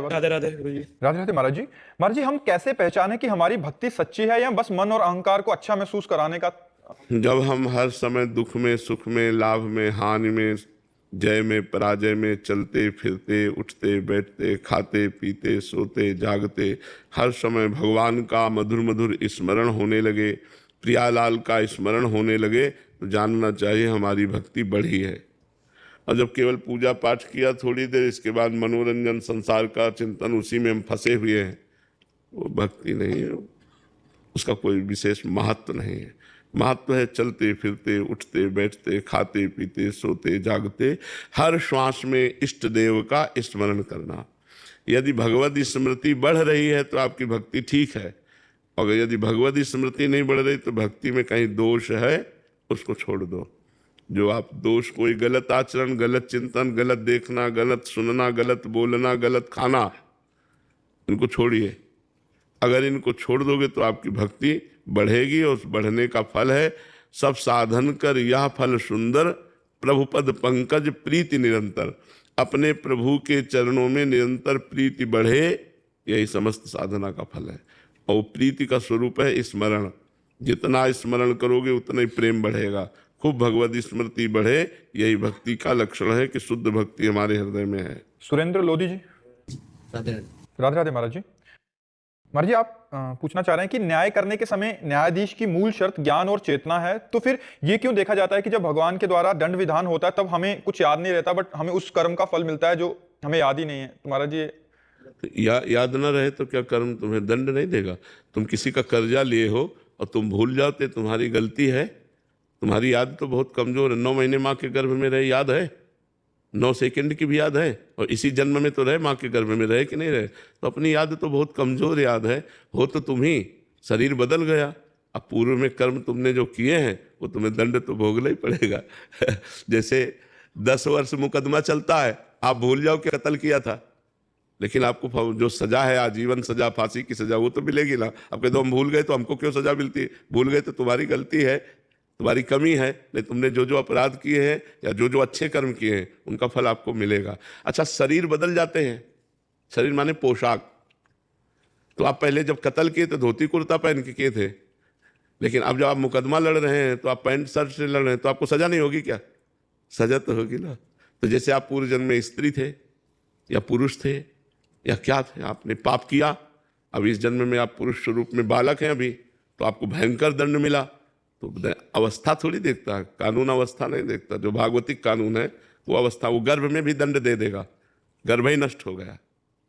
राधे राधे गुरु जी। राधे राधे महाराज जी। महाराज जी, हम कैसे पहचाने कि हमारी भक्ति सच्ची है या बस मन और अहंकार को अच्छा महसूस कराने का? जब हम हर समय दुख में, सुख में, लाभ में, हानि में, जय में, पराजय में, चलते फिरते, उठते बैठते, खाते पीते, सोते जागते, हर समय भगवान का मधुर मधुर स्मरण होने लगे, प्रियालाल का स्मरण होने लगे, तो जानना चाहिए हमारी भक्ति बढ़ी है। और जब केवल पूजा पाठ किया थोड़ी देर, इसके बाद मनोरंजन, संसार का चिंतन, उसी में हम फंसे हुए हैं, वो भक्ति नहीं है, उसका कोई विशेष महत्व नहीं है। महत्व है चलते फिरते, उठते बैठते, खाते पीते, सोते जागते, हर श्वास में इष्ट देव का स्मरण करना। यदि भगवत स्मृति बढ़ रही है तो आपकी भक्ति ठीक है, और यदि भगवत स्मृति नहीं बढ़ रही तो भक्ति में कहीं दोष है, उसको छोड़ दो। जो आप दोष, कोई गलत आचरण, गलत चिंतन, गलत देखना, गलत सुनना, गलत बोलना, गलत खाना, इनको छोड़िए। अगर इनको छोड़ दोगे तो आपकी भक्ति बढ़ेगी, और उस बढ़ने का फल है सब साधन कर यह फल सुंदर, प्रभुपद पंकज प्रीति निरंतर। अपने प्रभु के चरणों में निरंतर प्रीति बढ़े, यही समस्त साधना का फल है। और प्रीति का स्वरूप है स्मरण। जितना स्मरण करोगे उतना ही प्रेम बढ़ेगा, खूब भगवत स्मृति बढ़े, यही भक्ति का लक्षण है कि शुद्ध भक्ति हमारे हृदय में है। सुरेंद्र लोधी जी। राधे राधे राधे महाराज जी। महाराज जी, आप पूछना चाह रहे हैं कि न्याय करने के समय न्यायाधीश की मूल शर्त ज्ञान और चेतना है, तो फिर ये क्यों देखा जाता है कि जब भगवान के द्वारा दंड विधान होता है तब हमें कुछ याद नहीं रहता, बट हमें उस कर्म का फल मिलता है जो हमें याद ही नहीं है? तो महाराज जी, याद न रहे तो क्या कर्म तुम्हें दंड नहीं देगा? तुम किसी का कर्जा लिए हो और तुम भूल जाओ तो तुम्हारी गलती है। तुम्हारी याद तो बहुत कमजोर है। 9 महीने माँ के गर्भ में रहे, याद है? 9 सेकंड की भी याद है, और इसी जन्म में तो रहे, माँ के गर्भ में रहे कि नहीं रहे? तो अपनी याद तो बहुत कमजोर याद है। हो तो तुम ही, शरीर बदल गया। अब पूर्व में कर्म तुमने जो किए हैं वो तुम्हें दंड तो भोगना ही पड़ेगा। जैसे 10 वर्ष मुकदमा चलता है, आप भूल जाओ कि कत्ल किया था, लेकिन आपको जो सजा है, आजीवन सजा, फांसी की सजा, वो तो मिलेगी ना। अब कहते हम भूल गए तो हमको क्यों सजा मिलती है? भूल गए तो तुम्हारी गलती है, तुम्हारी कमी है। नहीं, तुमने जो जो अपराध किए हैं या जो जो अच्छे कर्म किए हैं उनका फल आपको मिलेगा। अच्छा, शरीर बदल जाते हैं। शरीर माने पोशाक। तो आप पहले जब कत्ल किए तो धोती कुर्ता पहन के किए थे, लेकिन अब जब आप मुकदमा लड़ रहे हैं तो आप पैंट शर्ट से लड़ रहे हैं, तो आपको सजा नहीं होगी क्या? सजा तो होगी ना। तो जैसे आप पूर्व जन्म में स्त्री थे या पुरुष थे या क्या थे, आपने पाप किया, अब इस जन्म में आप पुरुष स्वरूप में बालक हैं अभी, तो आपको भयंकर दंड मिला। तो अवस्था थोड़ी देखता है, कानून अवस्था नहीं देखता। जो भागवतिक कानून है वो अवस्था, वो गर्भ में भी दंड दे देगा। गर्भ ही नष्ट हो गया।